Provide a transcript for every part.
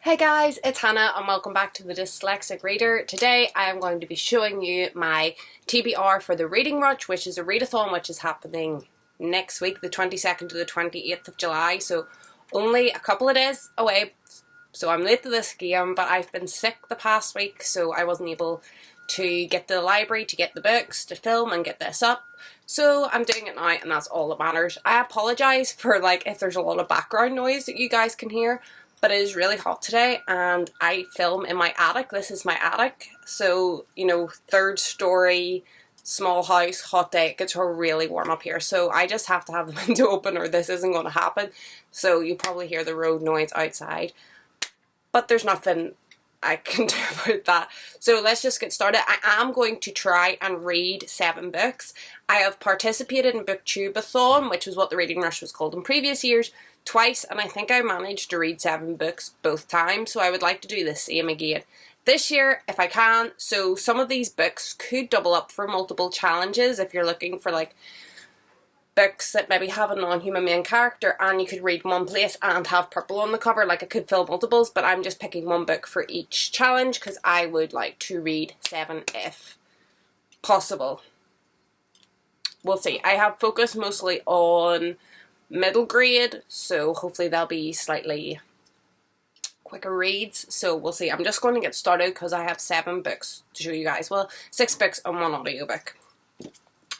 Hey guys, it's Hannah and welcome back to the Dyslexic Reader. Today I am going to be showing you my TBR for the Reading Rush, which is a readathon which is happening next week, the 22nd to the 28th of July, so only a couple of days away. So I'm late to this game, but I've been sick the past week, so I wasn't able to get to the library to get the books, to film and get this up. So I'm doing it now and that's all that matters. I apologise for if there's a lot of background noise that you guys can hear. But it is really hot today and I film in my attic. This is my attic. So, third story, small house, hot day. It gets really warm up here. So I just have to have the window open or this isn't going to happen. So you probably hear the road noise outside. But there's nothing I can do about that. So let's just get started. I am going to try and read 7 books. I have participated in Booktubeathon, which was what the Reading Rush was called in previous years, twice, and I think I managed to read 7 books both times, so I would like to do the same again this year if I can. So some of these books could double up for multiple challenges if you're looking for books that maybe have a non-human main character and you could read one place and have purple on the cover. It could fill multiples, but I'm just picking one book for each challenge because I would like to read 7 if possible. We'll see. I have focused mostly on middle grade, so hopefully they'll be slightly quicker reads. So we'll see. I'm just going to get started because I have 7 books to show you guys. Well, 6 books and 1 audiobook.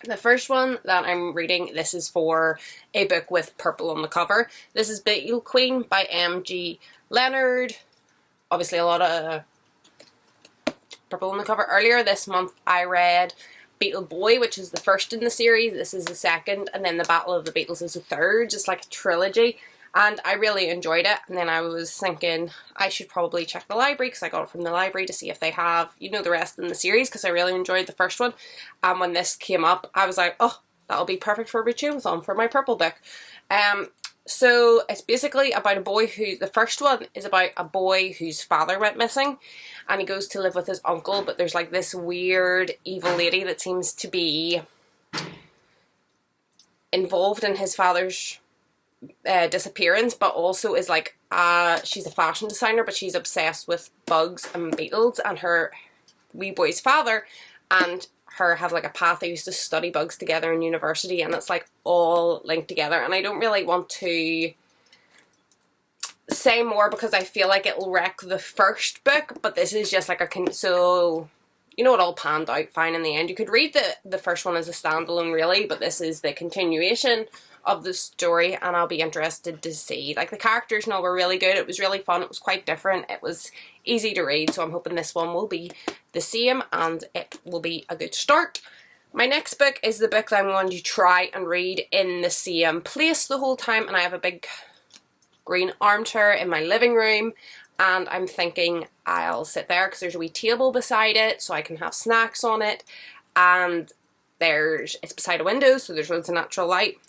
The first one that I'm reading, this is for a book with purple on the cover. This is Beetle Queen by M.G. Leonard. Obviously a lot of purple on the cover. Earlier this month I read Beetle Boy, which is the first in the series. This is the second, and then The Battle of the Beatles is the third, just like a trilogy. And I really enjoyed it. And then I was thinking I should probably check the library because I got it from the library to see if they have, the rest in the series because I really enjoyed the first one. And when this came up, I was like, oh, that'll be perfect for a Booktubeathon for my purple book. So it's basically about a boy the first one is about a boy whose father went missing and he goes to live with his uncle, but there's this weird evil lady that seems to be involved in his father's disappearance, but also is she's a fashion designer, but she's obsessed with bugs and beetles, and her wee boy's father and her have a path. They used to study bugs together in university, and it's all linked together. And I don't really want to say more because I feel like it'll wreck the first book, but this is just so it all panned out fine in the end. You could read the first one as a standalone really, but this is the continuation of the story and I'll be interested to see. The characters were really good. It was really fun. It was quite different. It was easy to read, so I'm hoping this one will be the same and it will be a good start. My next book is the book that I'm going to try and read in the same place the whole time, and I have a big green armchair in my living room and I'm thinking I'll sit there because there's a wee table beside it so I can have snacks on it, and it's beside a window so there's loads of natural light.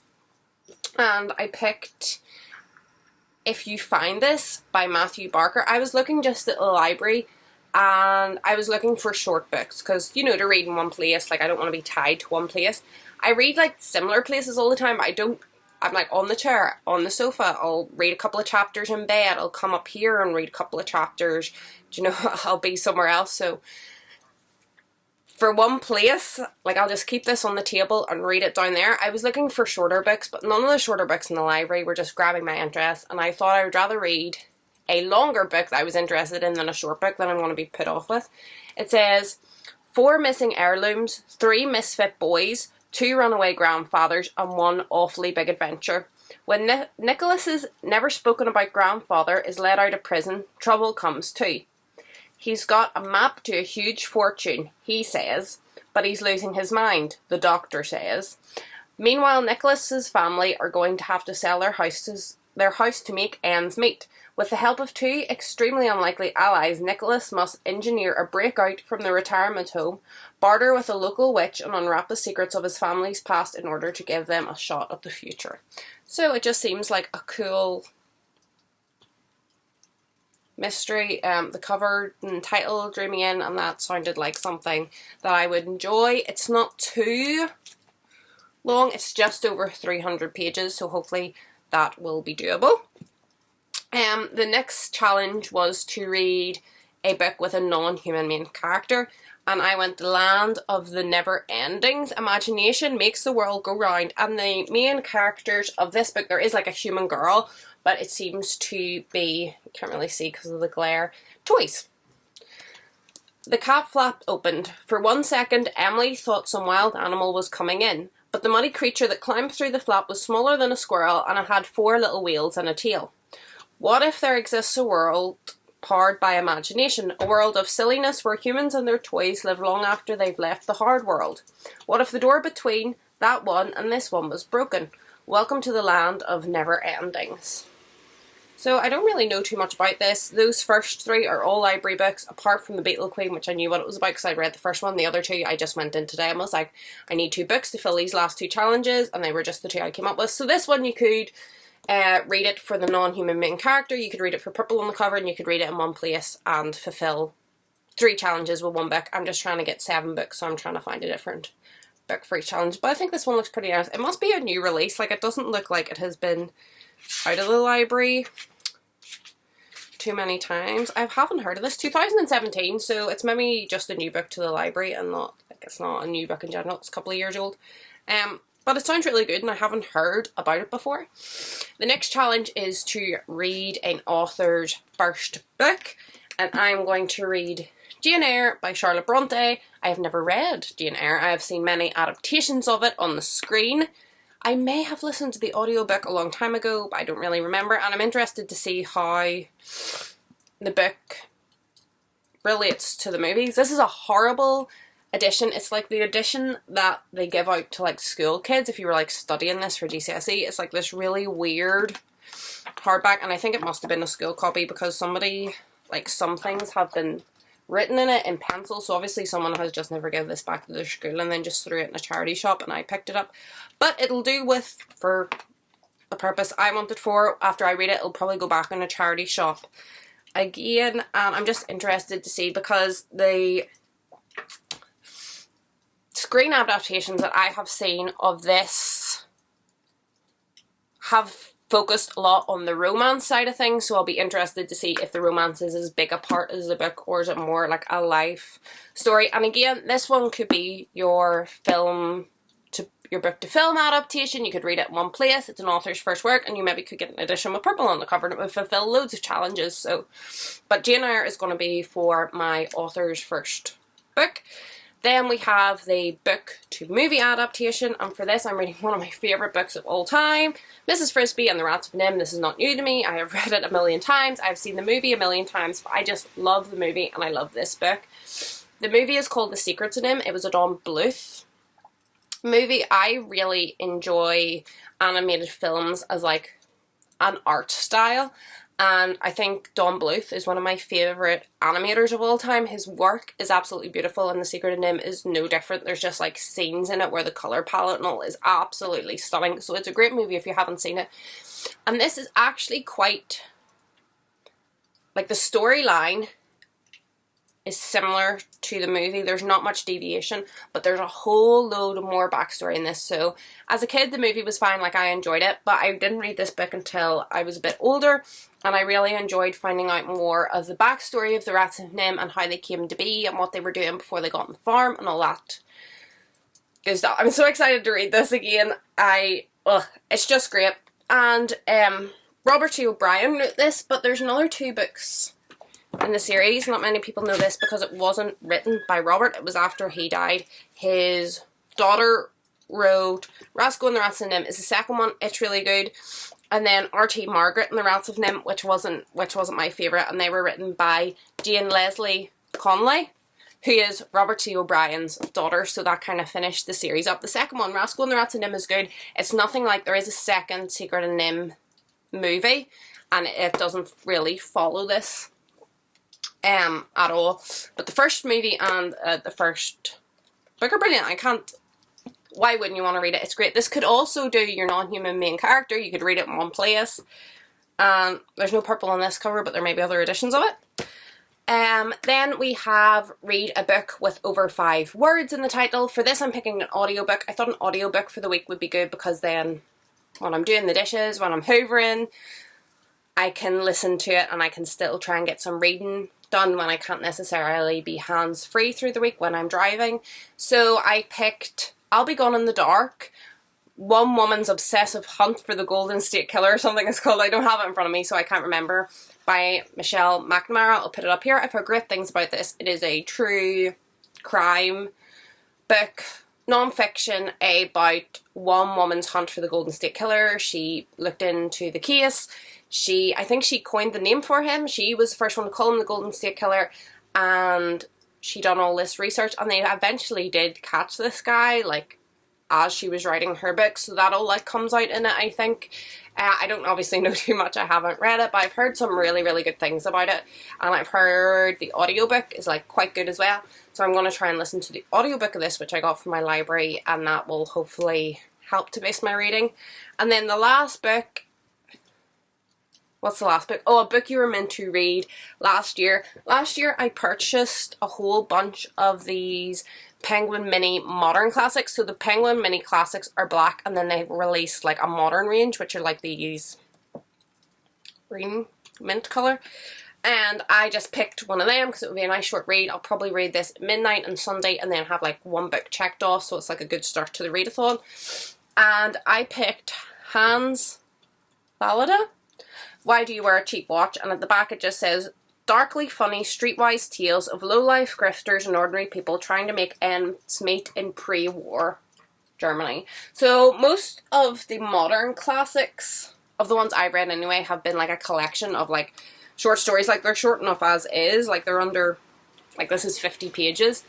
And I picked If You Find This by Matthew Barker. I was looking just at the library and I was looking for short books because, to read in one place, I don't want to be tied to one place. I read similar places all the time, but I'm on the chair, on the sofa, I'll read a couple of chapters in bed, I'll come up here and read a couple of chapters, I'll be somewhere else. So for one place, I'll just keep this on the table and read it down there. I was looking for shorter books, but none of the shorter books in the library were just grabbing my interest, and I thought I would rather read a longer book that I was interested in than a short book that I'm going to be put off with. It says, 4 missing heirlooms, 3 misfit boys, 2 runaway grandfathers, and 1 awfully big adventure. When Nicholas's never-spoken-about grandfather is let out of prison, trouble comes too. He's got a map to a huge fortune, he says, but he's losing his mind, the doctor says. Meanwhile, Nicholas's family are going to have to sell their house to make ends meet. With the help of 2 extremely unlikely allies, Nicholas must engineer a breakout from the retirement home, barter with a local witch, and unwrap the secrets of his family's past in order to give them a shot at the future. So it just seems like a cool mystery. The cover and title drew me in, and that sounded like something that I would enjoy. It's not too long, it's just over 300 pages, so hopefully that will be doable. The next challenge was to read a book with a non-human main character, and I went The Land of the Never Endings. Imagination makes the world go round, and the main characters of this book, there is like a human girl, but it seems to be, you can't really see because of the glare, toys. The cat flap opened. For 1 second, Emily thought some wild animal was coming in, but the muddy creature that climbed through the flap was smaller than a squirrel, and it had 4 little wheels and a tail. What if there exists a world powered by imagination, a world of silliness where humans and their toys live long after they've left the hard world? What if the door between that one and this one was broken? Welcome to the land of never endings. So I don't really know too much about this. Those first 3 are all library books, apart from The Beetle Queen, which I knew what it was about because I read the first one. The other 2 I just went in today and was like, I need 2 books to fill these last 2 challenges, and they were just the 2 I came up with. So this one you could read it for the non-human main character, you could read it for purple on the cover, and you could read it in one place and fulfill 3 challenges with 1 book. I'm just trying to get 7 books, so I'm trying to find a different book for each challenge. But I think this one looks pretty nice. It must be a new release, like it doesn't look like it has been out of the library too many times. I haven't heard of this. 2017, so it's maybe just a new book to the library and not, like, it's not a new book in general, it's a couple of years old. But it sounds really good and I haven't heard about it before. The next challenge is to read an author's first book, and I'm going to read Jane Eyre by Charlotte Bronte. I have never read Jane Eyre. I have seen many adaptations of it on the screen. I may have listened to the audiobook a long time ago, but I don't really remember, and I'm interested to see how the book relates to the movies. This is a horrible edition. It's like the edition that they give out to like school kids if you were like studying this for GCSE. It's like this really weird hardback, and I think it must have been a school copy because somebody, like, some things have been written in it in pencil, so obviously someone has just never given this back to their school and then just threw it in a charity shop and I picked it up. But it'll do for the purpose I want it for. After I read it, it'll probably go back in a charity shop again, and I'm just interested to see because the screen adaptations that I have seen of this have focused a lot on the romance side of things, so I'll be interested to see if the romance is as big a part as the book or is it more like a life story. And again, this one could be your book to film adaptation. You could read it in one place. It's an author's first work, and you maybe could get an edition with purple on the cover and it would fulfill loads of challenges. So, but Jane Eyre is going to be for my author's first book. Then we have the book to movie adaptation, and for this I'm reading one of my favourite books of all time, Mrs. Frisby and the Rats of Nim. This is not new to me. I have read it a million times. I've seen the movie a million times, but I just love the movie and I love this book. The movie is called The Secrets of Nim. It was a Don Bluth movie. I really enjoy animated films as like an art style, and I think Don Bluth is one of my favourite animators of all time. His work is absolutely beautiful, and The Secret of Nim is no different. There's just like scenes in it where the colour palette and all is absolutely stunning. So it's a great movie if you haven't seen it. And this is actually quite, like, the storyline is similar to the movie. There's not much deviation, but there's a whole load of more backstory in this. So as a kid, the movie was fine, like I enjoyed it, but I didn't read this book until I was a bit older, and I really enjoyed finding out more of the backstory of the Rats of Nim and how they came to be and what they were doing before they got on the farm and all that good stuff. I'm so excited to read this again. It's just great. And Robert T. O'Brien wrote this, but there's another 2 books in the series. Not many people know this because it wasn't written by Robert. It was after he died. His daughter wrote Rascal and the Rats of Nim is the second one. It's really good. And then R.T. Margaret and the Rats of Nim, which wasn't my favourite, and they were written by Jane Leslie Conley, who is Robert T. O'Brien's daughter, so that kind of finished the series up. The second one, Rascal and the Rats of Nim, is good. It's nothing like, there is a second Secret of Nim movie, and it doesn't really follow this at all. But the first movie and the first book are brilliant. Why wouldn't you want to read it? It's great. This could also do your non-human main character. You could read it in one place. There's no purple on this cover, but there may be other editions of it. Then we have read a book with over 5 words in the title. For this I'm picking an audiobook. I thought an audiobook for the week would be good because then when I'm doing the dishes, when I'm hoovering, I can listen to it and I can still try and get some reading done when I can't necessarily be hands-free through the week when I'm driving. So I picked I'll Be Gone in the Dark, One Woman's Obsessive Hunt for the Golden State Killer or something it's called. I don't have it in front of me so I can't remember, by Michelle McNamara. I'll put it up here. I've heard great things about this. It is a true crime book, non-fiction, about one woman's hunt for the Golden State Killer. She looked into the case. I think she coined the name for him. She was the first one to call him the Golden State Killer, and she done all this research, and they eventually did catch this guy, like, as she was writing her book, so that all, like, comes out in it, I think. I don't obviously know too much, I haven't read it, but I've heard some really, really good things about it, and I've heard the audiobook is, like, quite good as well, so I'm going to try and listen to the audiobook of this, which I got from my library, and that will hopefully help to base my reading. And then the last book, what's the last book? Oh, a book you were meant to read last year. Last year I purchased a whole bunch of these Penguin Mini Modern Classics. So the Penguin Mini Classics are black, and then they released like a modern range, which are like these green mint colour. And I just picked one of them because it would be a nice short read. I'll probably read this at midnight on Sunday and then have like one book checked off, so it's like a good start to the readathon. And I picked Hans Fallada, Why Do You Wear a Cheap Watch? And at the back it just says, darkly funny streetwise tales of low-life grifters and ordinary people trying to make ends meet in pre-war Germany. So most of the modern classics, of the ones I've read anyway, have been like a collection of like short stories. Like they're short enough as is, like they're under, like this is 50 pages.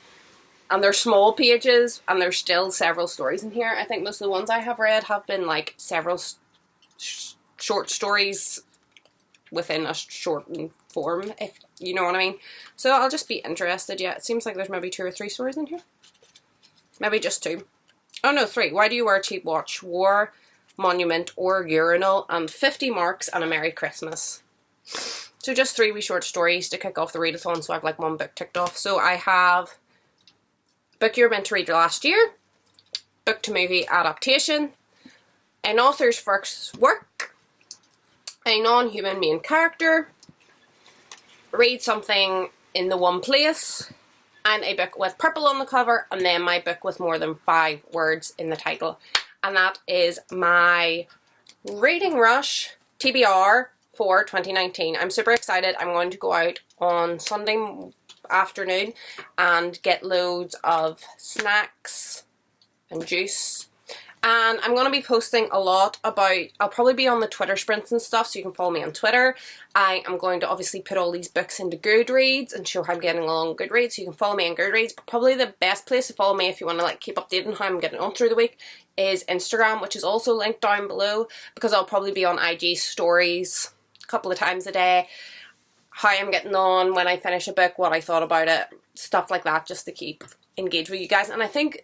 And they're small pages, and there's still several stories in here. I think most of the ones I have read have been like several short stories within a shortened form, if you know what I mean. So I'll just be interested. Yeah, it seems like there's maybe 2 or 3 stories in here. Maybe just 2. Oh no, 3. Why Do You Wear a Cheap Watch? War, Monument, or Urinal, and 50 Marks and a Merry Christmas. So just 3 wee short stories to kick off the readathon, so I have like one book ticked off. So I have book you were meant to read last year, book to movie adaptation, an author's first work, a non-human main character, read something in the one place, and a book with purple on the cover, and then my book with more than 5 words in the title. And that is my Reading Rush TBR for 2019. I'm super excited. I'm going to go out on Sunday afternoon and get loads of snacks and juice, and I'm going to be posting a lot about, I'll probably be on the Twitter sprints and stuff, so you can follow me on Twitter. I am going to obviously put all these books into Goodreads and show how I'm getting along Goodreads, so you can follow me on Goodreads. But probably the best place to follow me if you want to like keep updated on how I'm getting on through the week is Instagram, which is also linked down below, because I'll probably be on IG stories a couple of times a day, how I'm getting on when I finish a book, what I thought about it, stuff like that, just to keep engaged with you guys. And I think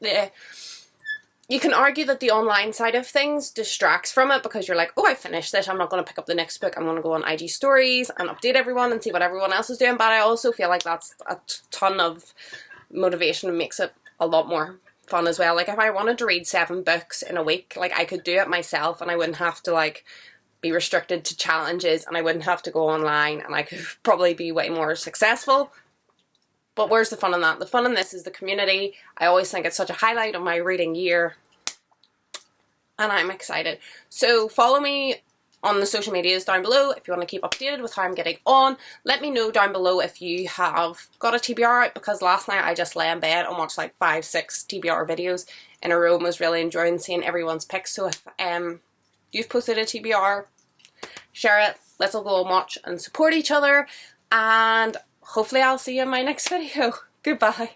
you can argue that the online side of things distracts from it, because you're like, oh, I finished this, I'm not going to pick up the next book, I'm going to go on IG stories and update everyone and see what everyone else is doing. But I also feel like that's a ton of motivation and makes it a lot more fun as well. Like if I wanted to read 7 books in a week, like I could do it myself, and I wouldn't have to like be restricted to challenges, and I wouldn't have to go online, and I could probably be way more successful. But where's the fun in that? The fun in this is the community. I always think it's such a highlight of my reading year, and I'm excited. So follow me on the social medias down below if you want to keep updated with how I'm getting on. Let me know down below if you have got a TBR out, because last night I just lay in bed and watched like 5-6 TBR videos in a row and was really enjoying seeing everyone's picks. So if you've posted a TBR, share it. Let's all go and watch and support each other, and hopefully I'll see you in my next video. Goodbye.